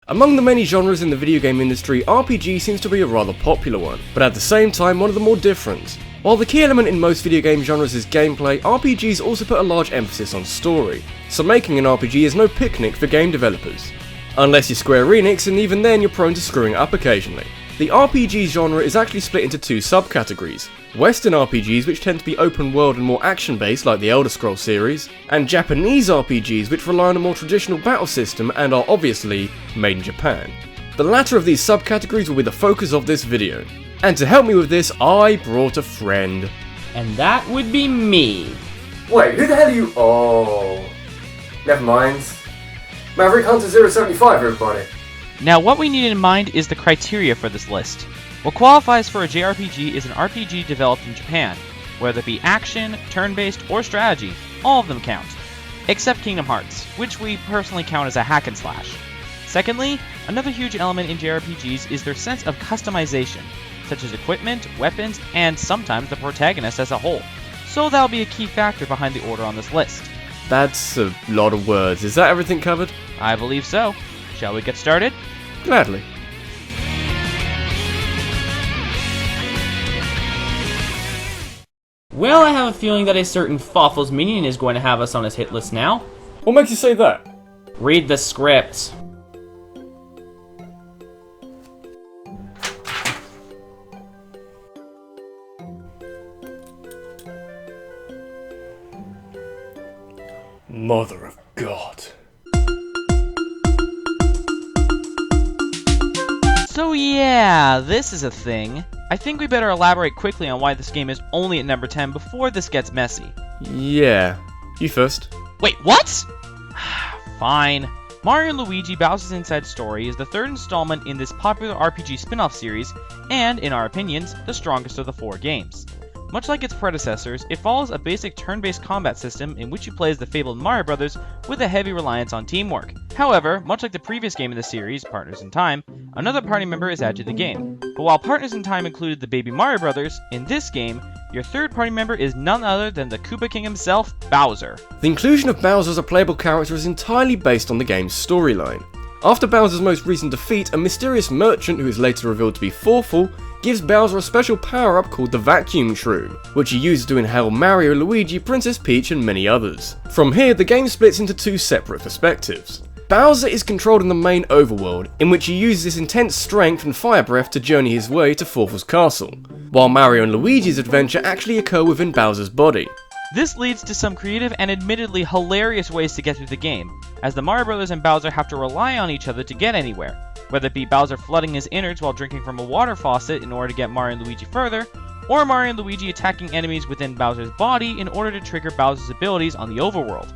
Among the many genres in the video game industry, RPG seems to be a rather popular one, but at the same time one of the more different. While the key element in most video game genres is gameplay, RPGs also put a large emphasis on story, so making an RPG is no picnic for game developers. Unless you're Square Enix, and even then you're prone to screwing up occasionally. The RPG genre is actually split into two subcategories: Western RPGs, which tend to be open world and more action based like the Elder Scrolls series, and Japanese RPGs, which rely on a more traditional battle system and are obviously made in Japan. The latter of these subcategories will be the focus of this video. And to help me with this, I brought a friend. And that would be me. Wait, who the hell are you? Oh, never mind. MaverickHunterZero75, everybody. Now what we need in mind is the criteria for this list. What qualifies for a JRPG is an RPG developed in Japan. Whether it be action, turn-based, or strategy, all of them count. Except Kingdom Hearts, which we personally count as a hack and slash. Secondly, another huge element in JRPGs is their sense of customization, such as equipment, weapons, and sometimes the protagonist as a whole. So that'll be a key factor behind the order on this list. That's a lot of words. Is that everything covered? I believe so. Shall we get started? Gladly. Well, I have a feeling that a certain Fawful's minion is going to have us on his hit list now. What makes you say that? Read the script. Mother of God. So yeah, this is a thing. I think we better elaborate quickly on why this game is only at number 10 before this gets messy. Yeah. You first. Wait, what? Fine. Mario & Luigi Bowser's Inside Story is the third installment in this popular RPG spin-off series, and, in our opinions, the strongest of the 4 games. Much like its predecessors, it follows a basic turn-based combat system in which you play as the fabled Mario Brothers with a heavy reliance on teamwork. However, much like the previous game in the series, Partners in Time, another party member is added to the game. But while Partners in Time included the baby Mario Brothers, in this game, your third party member is none other than the Koopa King himself, Bowser. The inclusion of Bowser as a playable character is entirely based on the game's storyline. After Bowser's most recent defeat, a mysterious merchant who is later revealed to be Fawful gives Bowser a special power-up called the Vacuum Shroom, which he uses to inhale Mario, Luigi, Princess Peach, and many others. From here, the game splits into two separate perspectives. Bowser is controlled in the main overworld, in which he uses his intense strength and fire breath to journey his way to Fawful's castle, while Mario and Luigi's adventure actually occur within Bowser's body. This leads to some creative and admittedly hilarious ways to get through the game, as the Mario Brothers and Bowser have to rely on each other to get anywhere, whether it be Bowser flooding his innards while drinking from a water faucet in order to get Mario and Luigi further, or Mario and Luigi attacking enemies within Bowser's body in order to trigger Bowser's abilities on the overworld.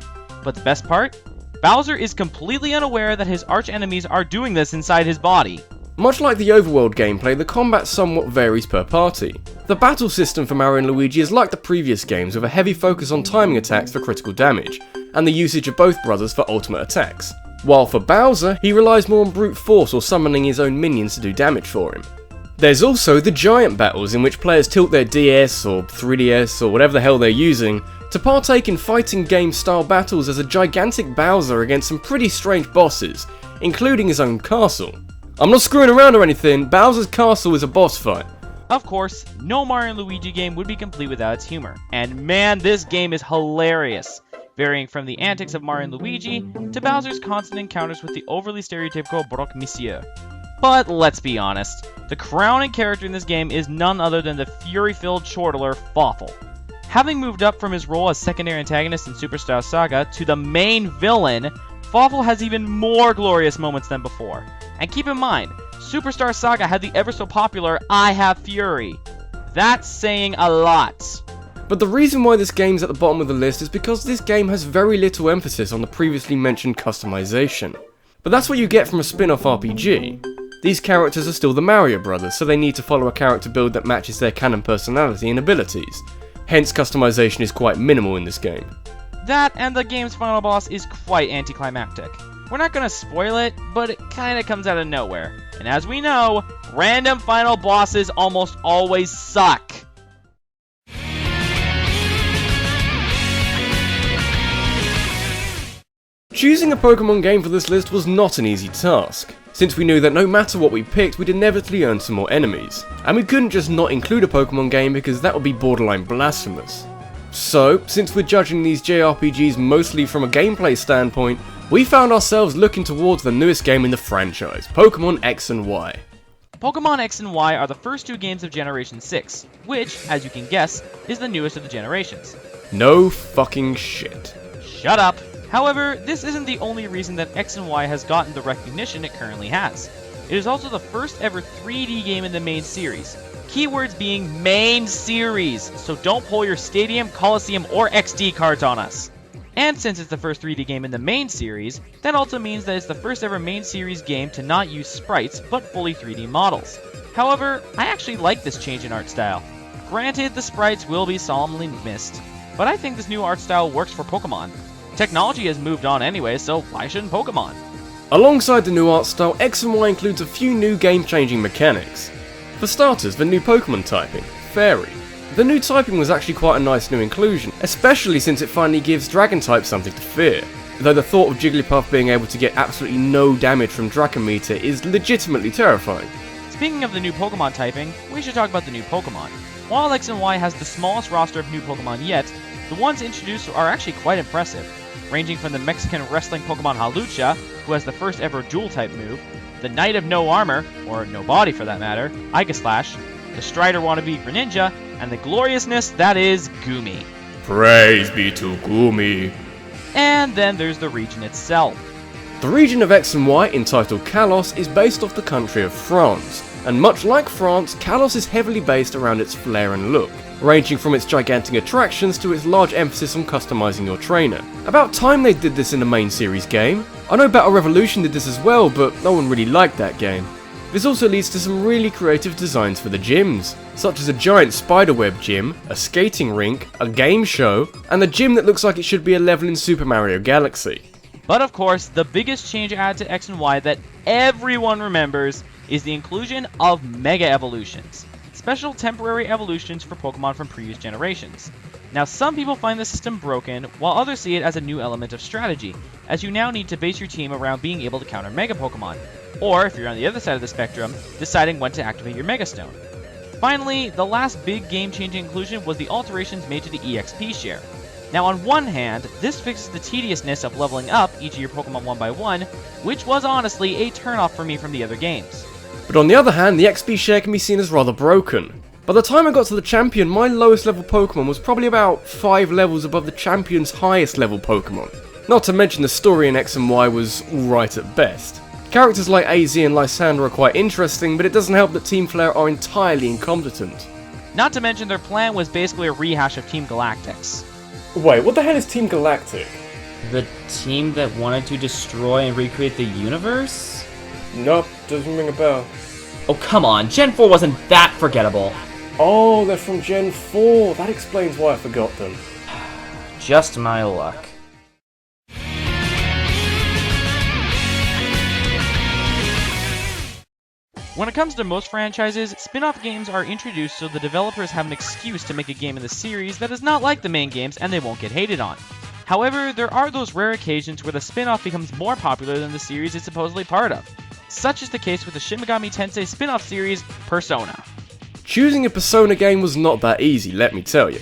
But the best part? Bowser is completely unaware that his arch-enemies are doing this inside his body. Much like the overworld gameplay, the combat somewhat varies per party. The battle system for Mario and Luigi is like the previous games, with a heavy focus on timing attacks for critical damage, and the usage of both brothers for ultimate attacks. While for Bowser, he relies more on brute force or summoning his own minions to do damage for him. There's also the giant battles, in which players tilt their DS or 3DS or whatever the hell they're using to partake in fighting game style battles as a gigantic Bowser against some pretty strange bosses, including his own castle. I'm not screwing around or anything, Bowser's castle is a boss fight. Of course, no Mario & Luigi game would be complete without its humor, and man, this game is hilarious, varying from the antics of Mario & Luigi to Bowser's constant encounters with the overly stereotypical Brock Monsieur. But let's be honest, the crowning character in this game is none other than the fury-filled chortler Fawful. Having moved up from his role as secondary antagonist in Superstar Saga to the main villain, Fawful has even more glorious moments than before. And keep in mind, Superstar Saga had the ever so popular I Have Fury. That's saying a lot. But the reason why this game's at the bottom of the list is because this game has very little emphasis on the previously mentioned customization. But that's what you get from a spin-off RPG. These characters are still the Mario Brothers, so they need to follow a character build that matches their canon personality and abilities. Hence, customization is quite minimal in this game. That and the game's final boss is quite anticlimactic. We're not gonna spoil it, but it kinda comes out of nowhere. And as we know, random final bosses almost always suck. Choosing a Pokemon game for this list was not an easy task, since we knew that no matter what we picked, we'd inevitably earn some more enemies, and we couldn't just not include a Pokemon game because that would be borderline blasphemous. So, since we're judging these JRPGs mostly from a gameplay standpoint, we found ourselves looking towards the newest game in the franchise, Pokemon X and Y. Pokemon X and Y are the first two games of Generation 6, which, as you can guess, is the newest of the generations. No fucking shit. Shut up! However, this isn't the only reason that X and Y has gotten the recognition it currently has. It is also the first ever 3D game in the main series. Keywords being main series, so don't pull your Stadium, Coliseum, or XD cards on us. And since it's the first 3D game in the main series, that also means that it's the first ever main series game to not use sprites, but fully 3D models. However, I actually like this change in art style. Granted, the sprites will be solemnly missed, but I think this new art style works for Pokemon. Technology has moved on anyway, so why shouldn't Pokemon? Alongside the new art style, X and Y includes a few new game-changing mechanics. For starters, the new Pokemon typing, Fairy. The new typing was actually quite a nice new inclusion, especially since it finally gives Dragon type something to fear, though the thought of Jigglypuff being able to get absolutely no damage from Dracometer is legitimately terrifying. Speaking of the new Pokemon typing, we should talk about the new Pokemon. While X and Y has the smallest roster of new Pokemon yet, the ones introduced are actually quite impressive, ranging from the Mexican wrestling Pokemon Halucha, who has the first ever dual-type move, the Knight of No Armor, or no body for that matter, Iga Slash, the Strider wannabe Greninja, and the gloriousness that is Goomy. Praise be to Goomy. And then there's the region itself. The region of X and Y, entitled Kalos, is based off the country of France, and much like France, Kalos is heavily based around its flair and look, ranging from its gigantic attractions to its large emphasis on customizing your trainer. About time they did this in the main series game. I know Battle Revolution did this as well, but no one really liked that game. This also leads to some really creative designs for the gyms, such as a giant spiderweb gym, a skating rink, a game show, and a gym that looks like it should be a level in Super Mario Galaxy. But of course, the biggest change added to X and Y that everyone remembers is the inclusion of Mega Evolutions, special temporary evolutions for Pokemon from previous generations. Now, some people find the system broken, while others see it as a new element of strategy, as you now need to base your team around being able to counter Mega Pokemon, or if you're on the other side of the spectrum, deciding when to activate your Mega Stone. Finally, the last big game-changing inclusion was the alterations made to the EXP share. Now, on one hand, this fixes the tediousness of leveling up each of your Pokemon one by one, which was honestly a turnoff for me from the other games. But on the other hand, the XP share can be seen as rather broken. By the time I got to the champion, my lowest level Pokemon was probably about 5 levels above the champion's highest level Pokemon. Not to mention the story in X and Y was alright at best. Characters like AZ and Lysandra are quite interesting, but it doesn't help that Team Flare are entirely incompetent. Not to mention their plan was basically a rehash of Team Galactic's. Wait, what the hell is Team Galactic? The team that wanted to destroy and recreate the universe? Nope, doesn't ring a bell. Oh, come on, Gen 4 wasn't that forgettable. Oh, they're from Gen 4, that explains why I forgot them. Just my luck. When it comes to most franchises, spin-off games are introduced so the developers have an excuse to make a game in the series that is not like the main games and they won't get hated on. However, there are those rare occasions where the spin-off becomes more popular than the series it's supposedly part of. Such is the case with the Shin Megami Tensei spin-off series, Persona. Choosing a Persona game was not that easy, let me tell you.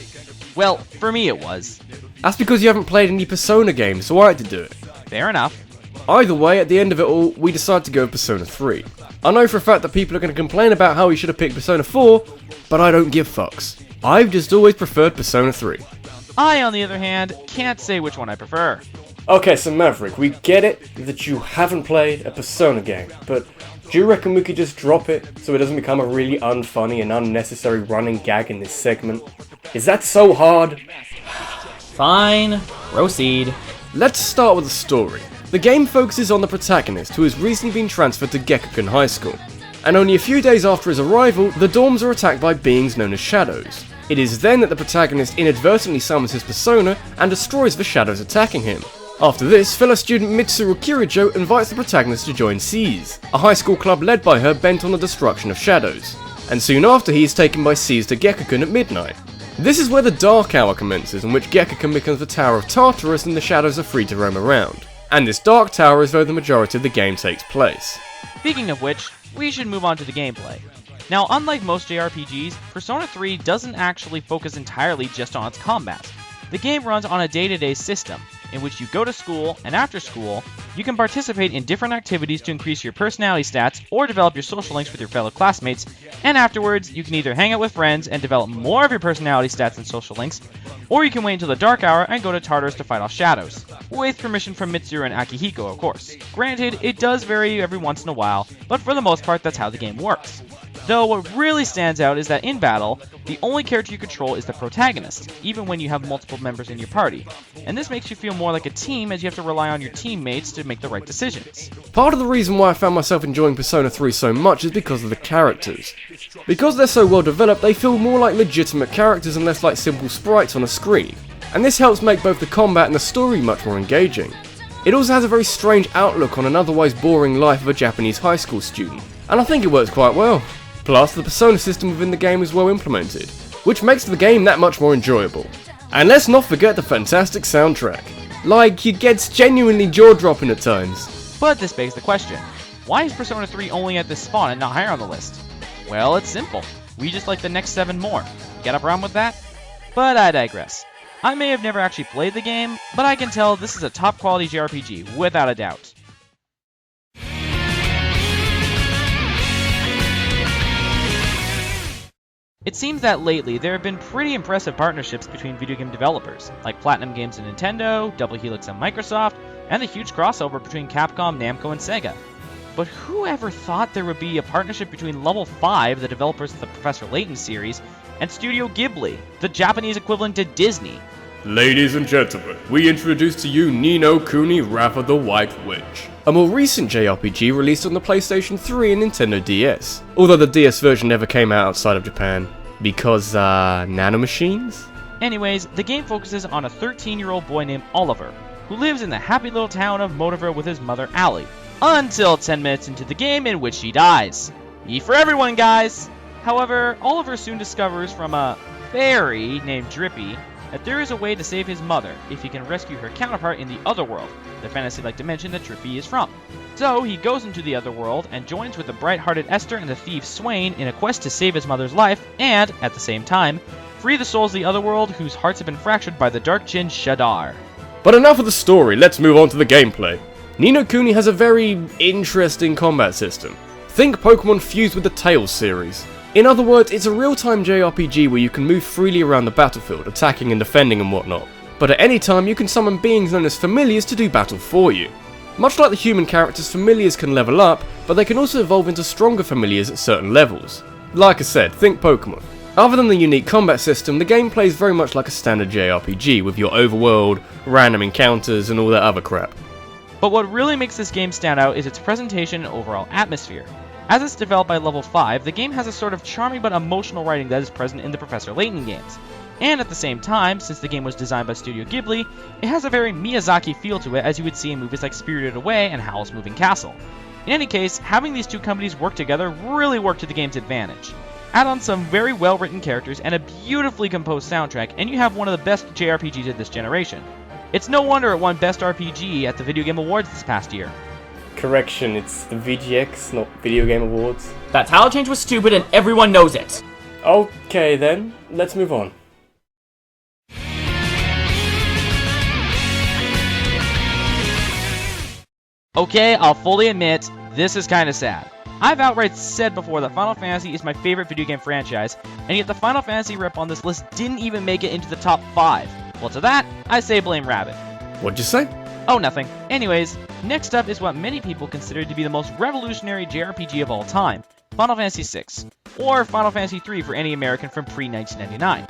Well, for me it was. That's because you haven't played any Persona games, so I had to do it. Fair enough. Either way, at the end of it all, we decided to go with Persona 3. I know for a fact that people are going to complain about how we should have picked Persona 4, but I don't give fucks. I've just always preferred Persona 3. I, on the other hand, can't say which one I prefer. Okay, so Maverick, we get it that you haven't played a Persona game, but do you reckon we could just drop it so it doesn't become a really unfunny and unnecessary running gag in this segment? Is that so hard? Fine, proceed. Let's start with the story. The game focuses on the protagonist, who has recently been transferred to Gekkoukan High School. And only a few days after his arrival, the dorms are attacked by beings known as shadows. It is then that the protagonist inadvertently summons his persona and destroys the shadows attacking him. After this, fellow student Mitsuru Kirijo invites the protagonist to join SEAS, a high school club led by her bent on the destruction of shadows. And soon after, he is taken by SEAS to Gekkoukan at midnight. This is where the Dark Hour commences, in which Gekkoukan becomes the Tower of Tartarus and the shadows are free to roam around. and this Dark Tower is where the majority of the game takes place. Speaking of which, we should move on to the gameplay. Now, unlike most JRPGs, Persona 3 doesn't actually focus entirely just on its combat. The game runs on a day-to-day system, in which you go to school, and after school, you can participate in different activities to increase your personality stats or develop your social links with your fellow classmates, and afterwards, you can either hang out with friends and develop more of your personality stats and social links, or you can wait until the dark hour and go to Tartarus to fight off shadows. With permission from Mitsuru and Akihiko, of course. Granted, it does vary every once in a while, but for the most part, that's how the game works. Though what really stands out is that in battle, the only character you control is the protagonist, even when you have multiple members in your party. And this makes you feel more like a team as you have to rely on your teammates to make the right decisions. Part of the reason why I found myself enjoying Persona 3 so much is because of the characters. Because they're so well developed, they feel more like legitimate characters and less like simple sprites on a screen. And this helps make both the combat and the story much more engaging. It also has a very strange outlook on an otherwise boring life of a Japanese high school student, and I think it works quite well. Plus, the Persona system within the game is well implemented, which makes the game that much more enjoyable. And let's not forget the fantastic soundtrack. Like, it gets genuinely jaw-dropping at times. But this begs the question, why is Persona 3 only at this spawn and not higher on the list? Well, it's simple. We just like the next 7 more. Get a problem with that? But I digress. I may have never actually played the game, but I can tell this is a top quality JRPG, without a doubt. It seems that lately there have been pretty impressive partnerships between video game developers, like Platinum Games and Nintendo, Double Helix and Microsoft, and the huge crossover between Capcom, Namco, and Sega. But who ever thought there would be a partnership between Level 5, the developers of the Professor Layton series, and Studio Ghibli, the Japanese equivalent to Disney? Ladies and gentlemen, we introduce to you Ninokuni Wrath of the White Witch, a more recent JRPG released on the PlayStation 3 and Nintendo DS, although the DS version never came out outside of Japan. Because, nanomachines? Anyways, the game focuses on a 13-year-old boy named Oliver, who lives in the happy little town of Motorville with his mother Allie, until 10 minutes into the game in which she dies. E for everyone, guys! However, Oliver soon discovers from a fairy named Drippy that there is a way to save his mother if he can rescue her counterpart in the Otherworld, the fantasy-like dimension that Drippy is from. So he goes into the Otherworld and joins with the bright-hearted Esther and the thief Swain in a quest to save his mother's life and, at the same time, free the souls of the Otherworld whose hearts have been fractured by the Dark Djinn Shadar. But enough of the story, let's move on to the gameplay. Ninokuni has a very interesting combat system. Think Pokemon fused with the Tales series. In other words, it's a real-time JRPG where you can move freely around the battlefield, attacking and defending and whatnot. But at any time you can summon beings known as familiars to do battle for you. Much like the human characters, familiars can level up, but they can also evolve into stronger familiars at certain levels. Like I said, think Pokemon. Other than the unique combat system, the game plays very much like a standard JRPG, with your overworld, random encounters, and all that other crap. But what really makes this game stand out is its presentation and overall atmosphere. As it's developed by Level 5, the game has a sort of charming but emotional writing that is present in the Professor Layton games. And at the same time, since the game was designed by Studio Ghibli, it has a very Miyazaki feel to it as you would see in movies like Spirited Away and Howl's Moving Castle. In any case, having these two companies work together really worked to the game's advantage. Add on some very well written characters and a beautifully composed soundtrack, and you have one of the best JRPGs of this generation. It's no wonder it won Best RPG at the Video Game Awards this past year. Correction, it's the VGX, not Video Game Awards. That title change was stupid and everyone knows it. Okay then, let's move on. Okay, I'll fully admit, this is kinda sad. I've outright said before that Final Fantasy is my favorite video game franchise, and yet the Final Fantasy rep on this list didn't even make it into the top 5. Well, to that, I say blame Rabbit. What'd you say? Oh, nothing. Anyways, next up is what many people consider to be the most revolutionary JRPG of all time, Final Fantasy VI, or Final Fantasy III for any American from pre-1999.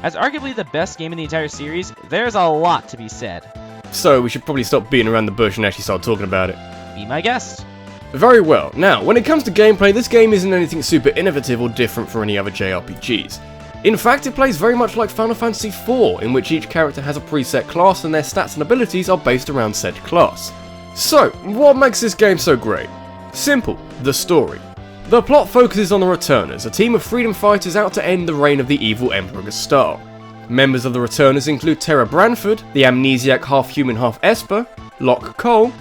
As arguably the best game in the entire series, there's a lot to be said. So we should probably stop beating around the bush and actually start talking about it. Be my guest. Very well. Now, when it comes to gameplay, this game isn't anything super innovative or different from any other JRPGs. In fact, it plays very much like Final Fantasy IV, in which each character has a preset class and their stats and abilities are based around said class. So, what makes this game so great? Simple, the story. The plot focuses on the Returners, a team of freedom fighters out to end the reign of the evil Emperor Gestal. Members of the Returners include Terra Branford, the amnesiac half-human half-esper, Locke Cole,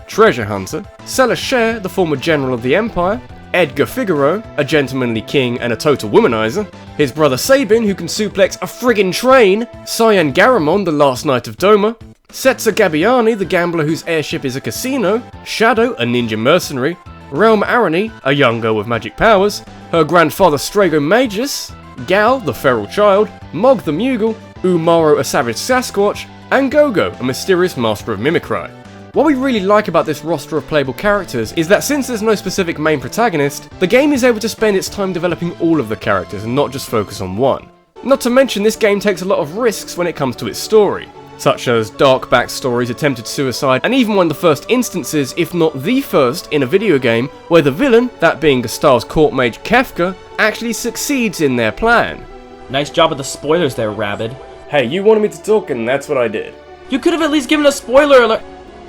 treasure hunter, Sela Sher, the former general of the Empire, Edgar Figaro, a gentlemanly king and a total womanizer, his brother Sabin, who can suplex a friggin' train, Cyan Garamond, the last knight of Doma, Setzer Gabbiani, the gambler whose airship is a casino, Shadow, a ninja mercenary, Realm Arani, a young girl with magic powers, her grandfather Strago Magus, Gal, the feral child, Mog the Mughal, Umaro, a savage Sasquatch, and Gogo, a mysterious master of mimicry. What we really like about this roster of playable characters is that since there's no specific main protagonist, the game is able to spend its time developing all of the characters and not just focus on one. Not to mention, this game takes a lot of risks when it comes to its story, such as dark backstories, attempted suicide, and even one of the first instances, if not the first, in a video game where the villain, that being Gustav's court mage Kefka, actually succeeds in their plan. Nice job with the spoilers there, Rabbid. Hey, you wanted me to talk and that's what I did. You could have at least given a spoiler alert.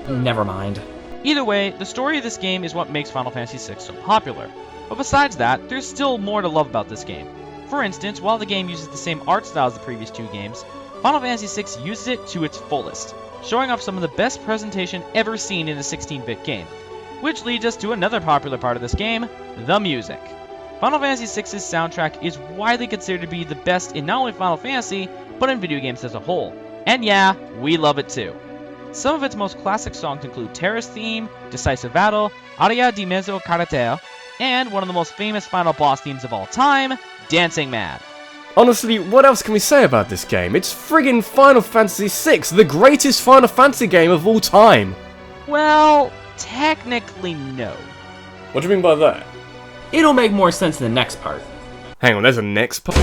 Never mind. Either way, the story of this game is what makes Final Fantasy VI so popular. But besides that, there's still more to love about this game. For instance, while the game uses the same art style as the previous two games, Final Fantasy VI uses it to its fullest, showing off some of the best presentation ever seen in a 16-bit game. Which leads us to another popular part of this game, the music. Final Fantasy VI's soundtrack is widely considered to be the best in not only Final Fantasy, but in video games as a whole. And yeah, we love it too. Some of its most classic songs include Terra's Theme, Decisive Battle, Aria di Mezzo Carretera, and one of the most famous final boss themes of all time, Dancing Mad. Honestly, what else can we say about this game? It's friggin' Final Fantasy VI, the greatest Final Fantasy game of all time! Well, technically no. What do you mean by that? It'll make more sense in the next part. Hang on, there's a next part?